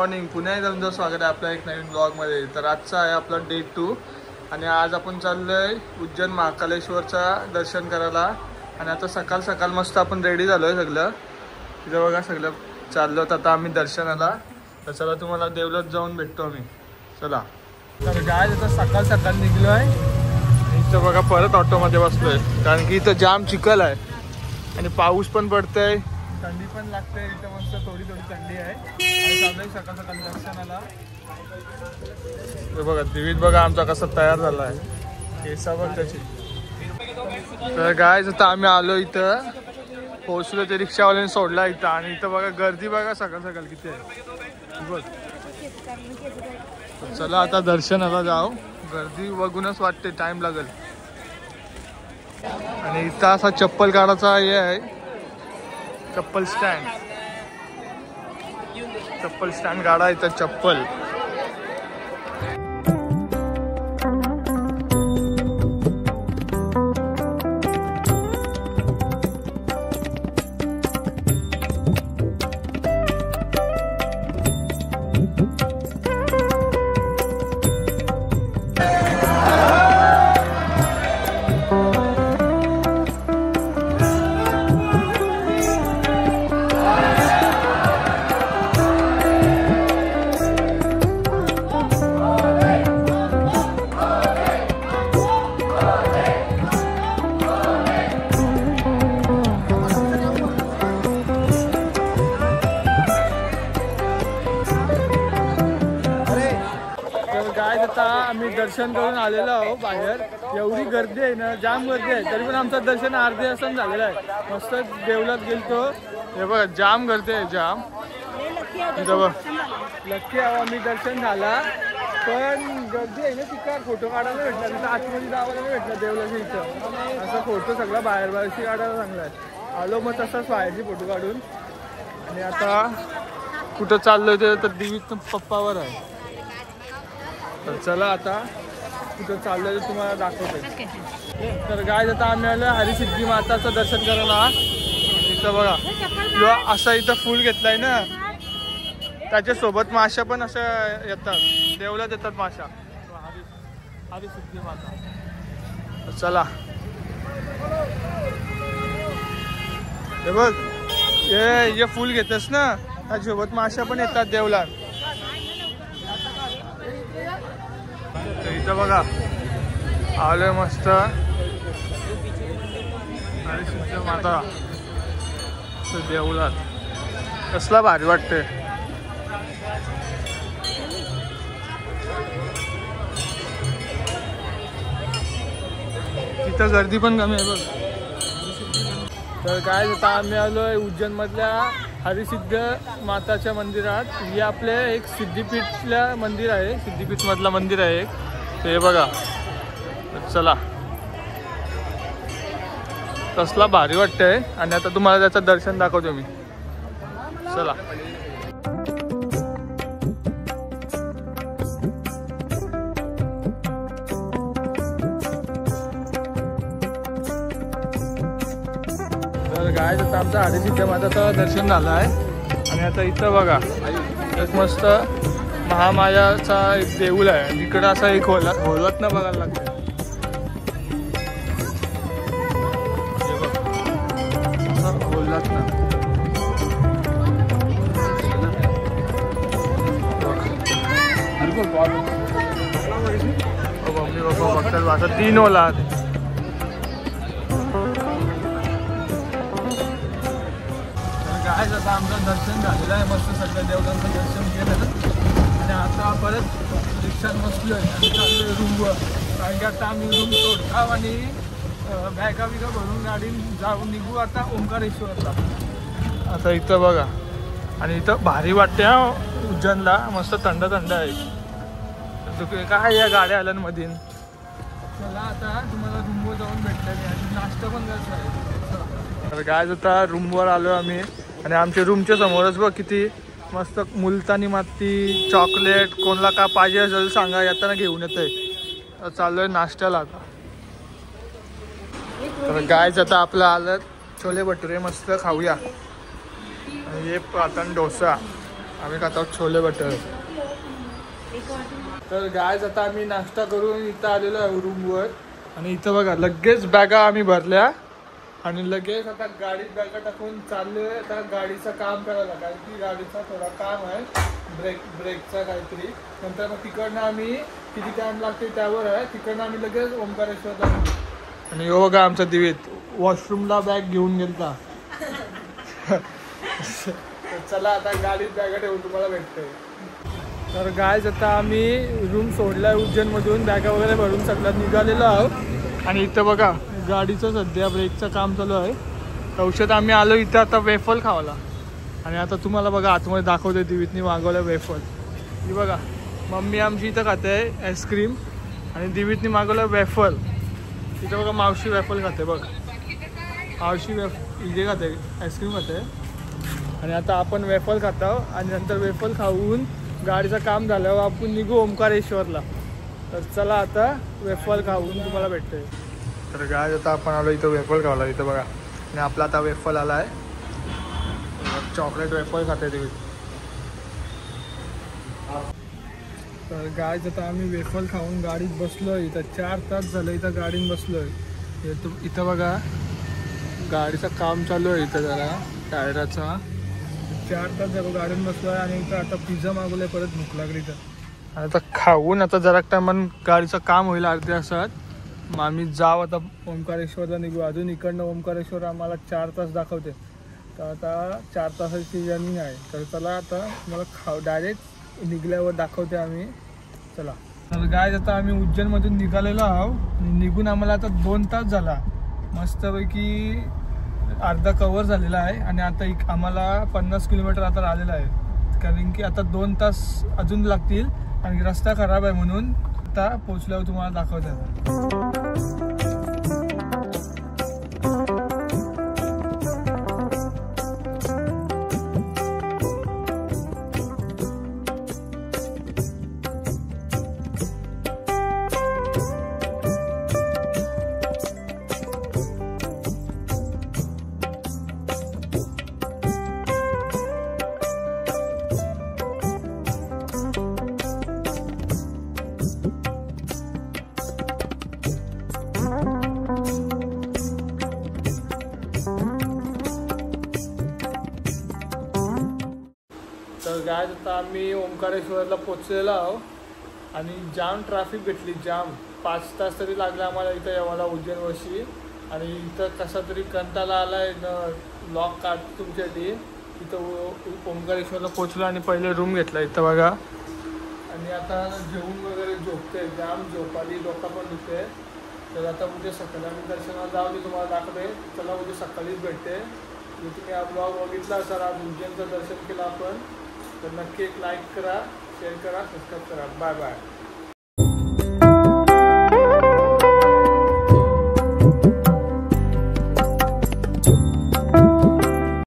Morning. पुन्हा एकदा तुमचं स्वागत आहे आपल्या एक नवीन ब्लॉगमध्ये. तर आजचा आहे आपला डे 2 आणि आज आपण चाललोय उज्जैन महाकालेश्वरचा दर्शन करायला. आणि आता सकाळ सकाळ मस्त आपण रेडी झालोय सगळं. तिथं बघा सगळं चाललो तर आता आम्ही दर्शनाला. तर चला तुम्हाला देवलात जाऊन भेटतो आम्ही. चला. तर काय आता सकाळ सकाळ निघलोय. इथं बघा परत ऑटोमध्ये बसलोय कारण की इथं जाम चिखल आहे आणि पाऊस पण पडतोय, थंडी पण लागते. इथं मस्त थोडी थोडी थंडी आहे आणि चाललोय सकाळ सकाळ दर्शनाला. बघा दिवीत बघा आमचा कसा तयार झाला आहे, केसा बघ त्याची. तर काय आता आम्ही आलो इथं, पोहोचलो. ते रिक्षावाल्याने सोडला इथं आणि इथं बघा गर्दी बघा सकाळ सकाळ किती आहे बघ. चला आता दर्शनाला जाऊ. गर्दी बघूनच वाटते टाइम लागेल. आणि इथं असा चप्पल काढायचा हे आहे, चप्पल स्टँड गाडा इथं चप्पल. आता आम्ही दर्शन करून आलेलो आहोत बाहेर. एवढी गर्दी आहे ना, जाम गर्दी आहे. तरी पण आमचं दर्शन अर्धे असं झालेलं आहे. मस्त देवलात गेलतो. हे बघा जाम गर्दी आहे, जाम. इथं बघ लक्की आहो आम्ही दर्शन झाला, पण गर्दी आहे ना तिथं फोटो काढायला भेटला. तिथं आतमध्ये जावायला नाही भेटला देवलाच्या इथं. असा फोटो सगळा बाहेरशी काढायला चांगला आहे. आलो मग तसाच बाहेरची फोटो काढून. आणि आता कुठं चाललोय ते तर दिवीत पप्पावर आहे. तर चला आता कुठं चाललंय तुम्हाला दाखवतोय. तर काय आता आम्ही आलो हरिसिद्धी माताचं दर्शन करायला. इथं बघा किंवा असा इथं फूल घेतलाय ना, त्याच्यासोबत माशा पण असं येतात, देवलात येतात माशा. हरिसिद्धी माता. तर चला हे बघ, हे फूल घेतस ना, त्याच्यासोबत माशा पण येतात देवलात. इथं बघा आलोय मस्त हरिसिद्धी माता देवलात. कसला भारी वाटते. तिथं गर्दी पण कमी आहे बघ. तर काय आता आम्ही आलोय उज्जैन मधल्या हरिसिद्ध माताच्या मंदिरात. हे आपले एक सिद्धिपीठल्या मंदिर आहे, सिद्धिपीठ मधला मंदिर आहे एक. ते बघा. चला कसला भारी वाटतंय. आणि आता तुम्हाला त्याचं दर्शन दाखवतो मी. चला. तर काय आता आमचं हरिसिद्ध माताचं दर्शन झालं आहे. आणि आता इथं बघा एक मस्त महामायाचा एक देऊळ आहे. इकडं असा एक होलत ना बघायला लागतं. होलत ना मम्मी पप्पा बघतात आता 3 ओलात. काय आता आमचं दर्शन झालेलं आहे मस्त. सगळ्या देवतांचं दर्शन केलं आणि आता परत रिक्षात बसलोय आणि चाललोय रूमवर. कारण की आता आम्ही रूम सोडतो आणि बॅगा बिगा भरून गाडीन जाऊन निघू आता ओंकारेश्वरला. आता इथं बघा आणि इथं भारी वाटते हा उज्जैनला. मस्त थंड थंड आहे. काय या गाड्या आल्यांमधील. चला आता तुम्हाला रूमवर जाऊन भेटलं आणि नाश्ता पण करायचा आहे. तर काय आता रूमवर आलो आम्ही आणि आमच्या रूमच्या समोरच बघ किती मस्त मुलतानी माती, चॉकलेट, कोणाला का पाहिजे असेल सांगा, येताना घेऊन येतंय. चाललोय नाश्त्याला आता. तर गायच आता आपलं आलं छोले भटुरे मस्त खाऊया. आणि हे पातन डोसा आम्ही खातो छोले बटर. तर गायज आता आम्ही नाश्ता करून इथं आलेलो आहे रूमवर. आणि इथं बघा लगेच बॅगा आम्ही भरल्या आणि लगेच आता गाडीत बॅगा टाकून चाललोय आता गाडीचं काम करायला. कारण की गाडीचा थोडा काम आहे ब्रेकचा काहीतरी. नंतर मग तिकडनं आम्ही किती टाइम लागते त्यावर आहे. तिकडनं आम्ही लगेच ओंकारेश्वरला. आणि हो बघा आमचा दिवेत वॉशरूमला बॅग घेऊन गेलता. चला आता गाडीत बॅगा ठेवून तुम्हाला भेटतोय. तर गायज आता आम्ही रूम सोडलाय उज्जैनमधून. बॅगा वगैरे भरून सगळ्यात निघालेलो आहोत. आणि इथं बघा गाडीचं सध्या ब्रेकचं काम चालू आहे. औषध आम्ही आलो इथं आता वेफल खावाला. आणि आता तुम्हाला बघा आतमध्ये दाखवते दिवीतनी मागवलं वेफल. ही बघा मम्मी आमची इथं खाते आईस्क्रीम आणि दिवीतनी मागवलं वेफल. इथं बघा मावशी वेफल खाते बघ. मावशी इथे खाते आईस्क्रीम खाते. आणि आता आपण वेफल खातो आणि नंतर वेफल खाऊन गाडीचं काम झाल्यावर आपण निघू ओंकारेश्वरला. तर चला आता वेफल खाऊन तुम्हाला भेटते. तर गाय आता आपण आलो इथं वेफल खावला. इथं बघा आणि आपला आता वेफल आला आहे. चॉकलेट वेफल खाते तुम्ही. तर गाय आता आम्ही वेफल खाऊन गाडीत बसलो. इथं 4 तास झालं इथं गाडीत बसलोय. इथं बघा गाडीचं काम चालू आहे इथं जरा टायराचा. 4 तास झालं गाडीत बसलो आहे. आणि इथं आता पिझ्झा मागवलं आहे परत भूक लागली तर. आणि आता खाऊन आता जरा टायमान गाडीचं काम होईल अर्ध्या तासात. मग आम्ही जाऊ आता ओंकारेश्वरला निघू. अजून इकडनं ओंकारेश्वर आम्हाला 4 तास दाखवते. तर आता 4 तासाची जर्नी आहे. तर चला आता मला डायरेक्ट निघल्यावर दाखवते आम्ही. चला. तर गाय आता आम्ही उज्जैनमधून निघालेलो आहोत. निघून आम्हाला आता 2 तास झाला. मस्तपैकी अर्धा कवर झालेला आहे. आणि आता आम्हाला 50 किलोमीटर आता आलेला आहे. कारण की आता 2 तास अजून लागतील आणि रस्ता खराब आहे म्हणून आता पोचल्यावर तुम्हाला दाखवतात. तर गाय आता आम्ही ओंकारेश्वरला पोचलेलो आहोत. आणि जाम ट्रॅफिक भेटली जाम. 5 तास तरी लागला आम्हाला इथं यावाला उज्जैनवर्षी. आणि इथं कसा तरी कंटाळा आला आहे न लॉक काढ तुमच्यासाठी. इथं ओंकारेश्वरला पोचलो आणि पहिले रूम घेतला इथं बघा. आणि आता जेवून वगैरे झोपते. जाम झोप आली डोका पण दुखते. तर आता उद्या सकाळी आम्ही दर्शनाला जाऊ दे तुम्हाला दाखवते. चला उद्या सकाळीच भेटते. तुम्ही हा ब्लॉग बघितला सर आज उज्जैनचं दर्शन केलं आपण. तर नक्की एक लाईक करा शेअर करा सबस्क्राईब करा. Bye bye.